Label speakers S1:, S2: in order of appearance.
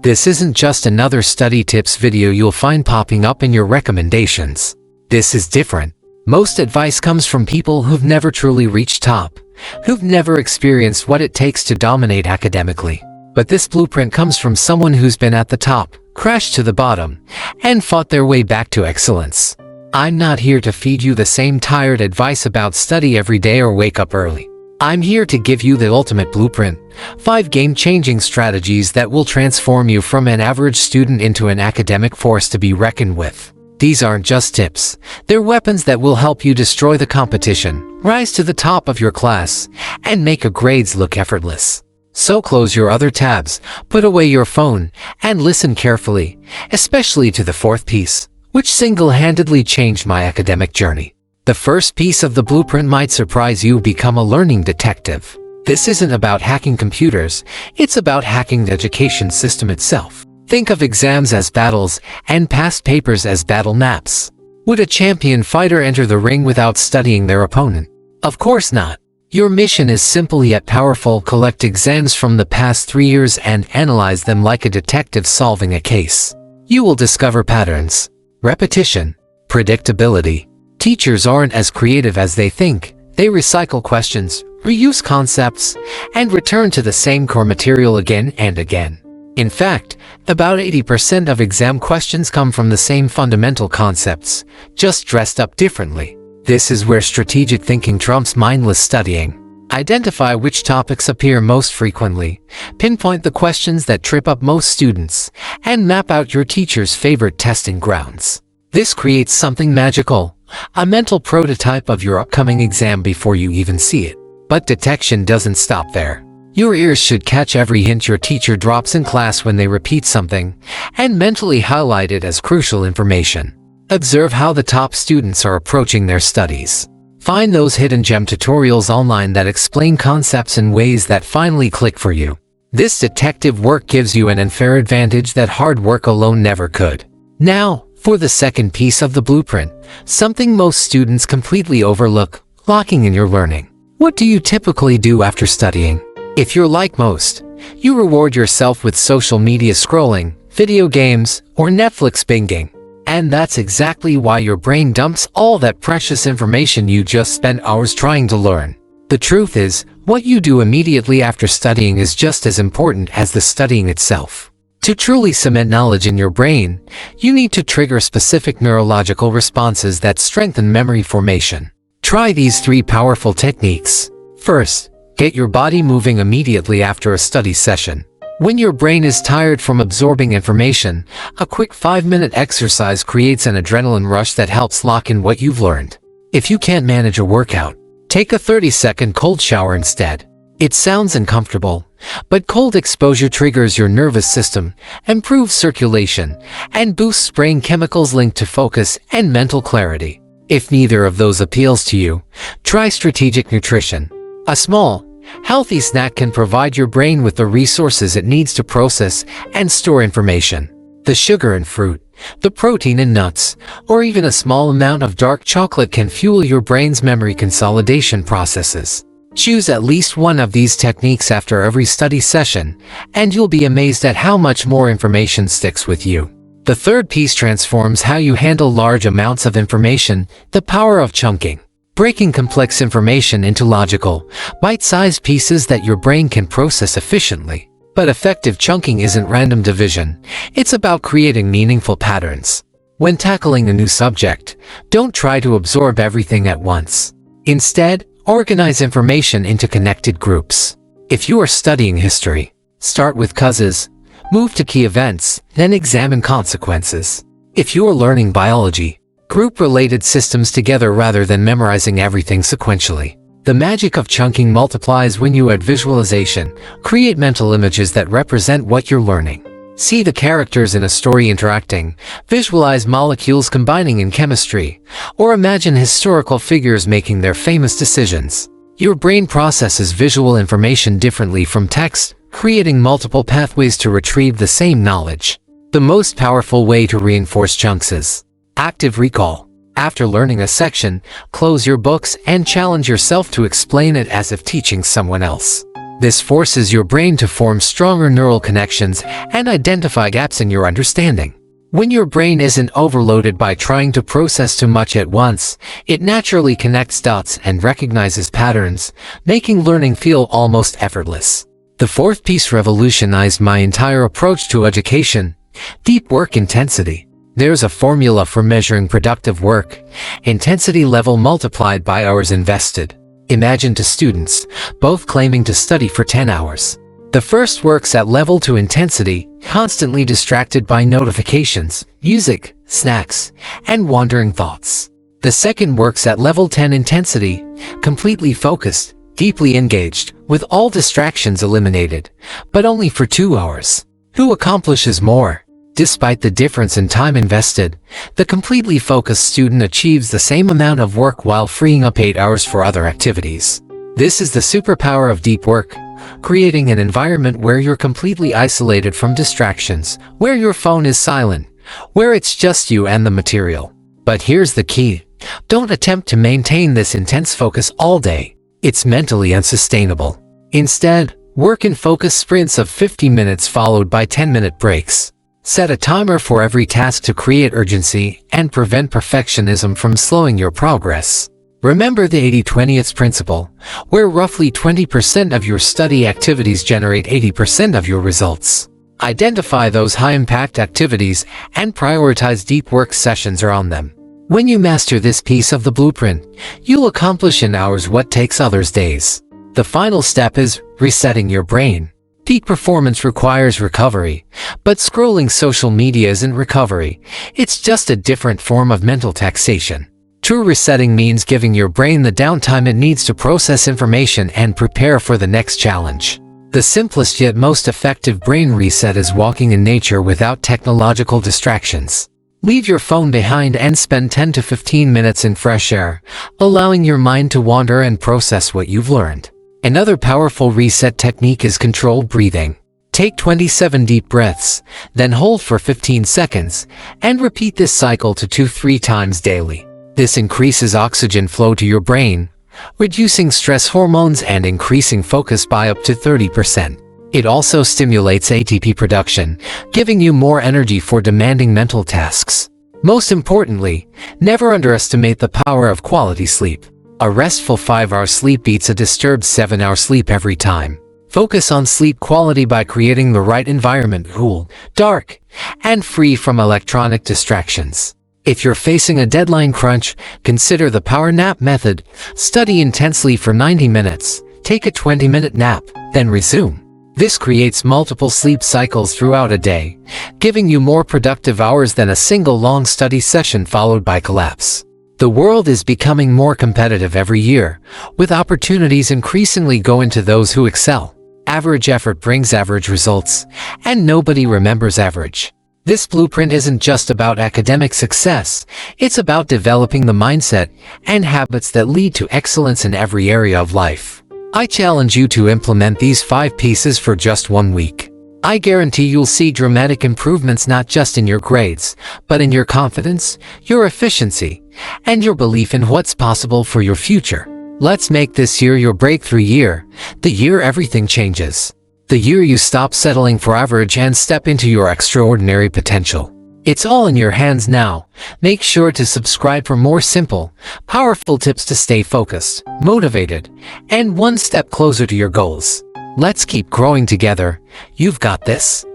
S1: This isn't just another study tips video you'll find popping up in your recommendations. This is different. Most advice comes from people who've never truly reached top, who've never experienced what it takes to dominate academically. But this blueprint comes from someone who's been at the top, crashed to the bottom, and fought their way back to excellence. I'm not here to feed you the same tired advice about study every day or wake up early. I'm here to give you the ultimate blueprint, 5 game-changing strategies that will transform you from an average student into an academic force to be reckoned with. These aren't just tips, they're weapons that will help you destroy the competition, rise to the top of your class, and make your grades look effortless. So close your other tabs, put away your phone, and listen carefully, especially to the 4th piece, which single-handedly changed my academic journey. The first piece of the blueprint might surprise you: become a learning detective. This isn't about hacking computers, it's about hacking the education system itself. Think of exams as battles and past papers as battle maps. Would a champion fighter enter the ring without studying their opponent? Of course not. Your mission is simple yet powerful: collect exams from the past 3 years and analyze them like a detective solving a case. You will discover patterns, repetition, predictability. Teachers aren't as creative as they think. They recycle questions, reuse concepts, and return to the same core material again and again. In fact, about 80% of exam questions come from the same fundamental concepts, just dressed up differently. This is where strategic thinking trumps mindless studying. Identify which topics appear most frequently, pinpoint the questions that trip up most students, and map out your teacher's favorite testing grounds. This creates something magical, a mental prototype of your upcoming exam before you even see it. But detection doesn't stop there. Your ears should catch every hint your teacher drops in class when they repeat something, and mentally highlight it as crucial information. Observe how the top students are approaching their studies. Find those hidden gem tutorials online that explain concepts in ways that finally click for you. This detective work gives you an unfair advantage that hard work alone never could. Now, for the second piece of the blueprint, something most students completely overlook: locking in your learning. What do you typically do after studying? If you're like most, you reward yourself with social media scrolling, video games, or Netflix binging. And that's exactly why your brain dumps all that precious information you just spent hours trying to learn. The truth is, what you do immediately after studying is just as important as the studying itself. To truly cement knowledge in your brain, you need to trigger specific neurological responses that strengthen memory formation. Try these 3 powerful techniques. First, get your body moving immediately after a study session. When your brain is tired from absorbing information, a quick 5-minute exercise creates an adrenaline rush that helps lock in what you've learned. If you can't manage a workout, take a 30-second cold shower instead. It sounds uncomfortable, but cold exposure triggers your nervous system, improves circulation, and boosts brain chemicals linked to focus and mental clarity. If neither of those appeals to you, try strategic nutrition. A small, healthy snack can provide your brain with the resources it needs to process and store information. The sugar in fruit, the protein in nuts, or even a small amount of dark chocolate can fuel your brain's memory consolidation processes. Choose at least one of these techniques after every study session, and you'll be amazed at how much more information sticks with you. The third piece transforms how you handle large amounts of information: the power of chunking. Breaking complex information into logical, bite-sized pieces that your brain can process efficiently. But effective chunking isn't random division. It's about creating meaningful patterns. When tackling a new subject, don't try to absorb everything at once. Instead, organize information into connected groups. If you are studying history, start with causes, move to key events, then examine consequences. If you are learning biology, group related systems together rather than memorizing everything sequentially. The magic of chunking multiplies when you add visualization, create mental images that represent what you're learning. See the characters in a story interacting, visualize molecules combining in chemistry, or imagine historical figures making their famous decisions. Your brain processes visual information differently from text, creating multiple pathways to retrieve the same knowledge. The most powerful way to reinforce chunks is active recall. After learning a section, close your books and challenge yourself to explain it as if teaching someone else. This forces your brain to form stronger neural connections and identify gaps in your understanding. When your brain isn't overloaded by trying to process too much at once, it naturally connects dots and recognizes patterns, making learning feel almost effortless. The fourth piece revolutionized my entire approach to education: deep work intensity. There's a formula for measuring productive work: intensity level multiplied by hours invested. Imagine two students, both claiming to study for 10 hours. The first works at level 2 intensity, constantly distracted by notifications, music, snacks, and wandering thoughts. The second works at level 10 intensity, completely focused, deeply engaged, with all distractions eliminated, but only for 2 hours. Who accomplishes more? Despite the difference in time invested, the completely focused student achieves the same amount of work while freeing up 8 hours for other activities. This is the superpower of deep work, creating an environment where you're completely isolated from distractions, where your phone is silent, where it's just you and the material. But here's the key: don't attempt to maintain this intense focus all day. It's mentally unsustainable. Instead, work in focus sprints of 50 minutes followed by 10-minute breaks. Set a timer for every task to create urgency and prevent perfectionism from slowing your progress. Remember the 80-20 principle, where roughly 20% of your study activities generate 80% of your results. Identify those high-impact activities and prioritize deep work sessions around them. When you master this piece of the blueprint, you'll accomplish in hours what takes others days. The final step is resetting your brain. Peak performance requires recovery, but scrolling social media isn't recovery. It's just a different form of mental taxation. True resetting means giving your brain the downtime it needs to process information and prepare for the next challenge. The simplest yet most effective brain reset is walking in nature without technological distractions. Leave your phone behind and spend 10 to 15 minutes in fresh air, allowing your mind to wander and process what you've learned. Another powerful reset technique is controlled breathing. Take 27 deep breaths, then hold for 15 seconds, and repeat this cycle 2-3 times daily. This increases oxygen flow to your brain, reducing stress hormones and increasing focus by up to 30%. It also stimulates ATP production, giving you more energy for demanding mental tasks. Most importantly, never underestimate the power of quality sleep. A restful 5-hour sleep beats a disturbed 7-hour sleep every time. Focus on sleep quality by creating the right environment: cool, dark, and free from electronic distractions. If you're facing a deadline crunch, consider the power nap method. Study intensely for 90 minutes, take a 20-minute nap, then resume. This creates multiple sleep cycles throughout a day, giving you more productive hours than a single long study session followed by collapse. The world is becoming more competitive every year, with opportunities increasingly going to those who excel. Average effort brings average results, and nobody remembers average. This blueprint isn't just about academic success, it's about developing the mindset and habits that lead to excellence in every area of life. I challenge you to implement these 5 pieces for just 1 week. I guarantee you'll see dramatic improvements not just in your grades, but in your confidence, your efficiency, and your belief in what's possible for your future. Let's make this year your breakthrough year, the year everything changes. The year you stop settling for average and step into your extraordinary potential. It's all in your hands now. Make sure to subscribe for more simple, powerful tips to stay focused, motivated, and one step closer to your goals. Let's keep growing together. You've got this.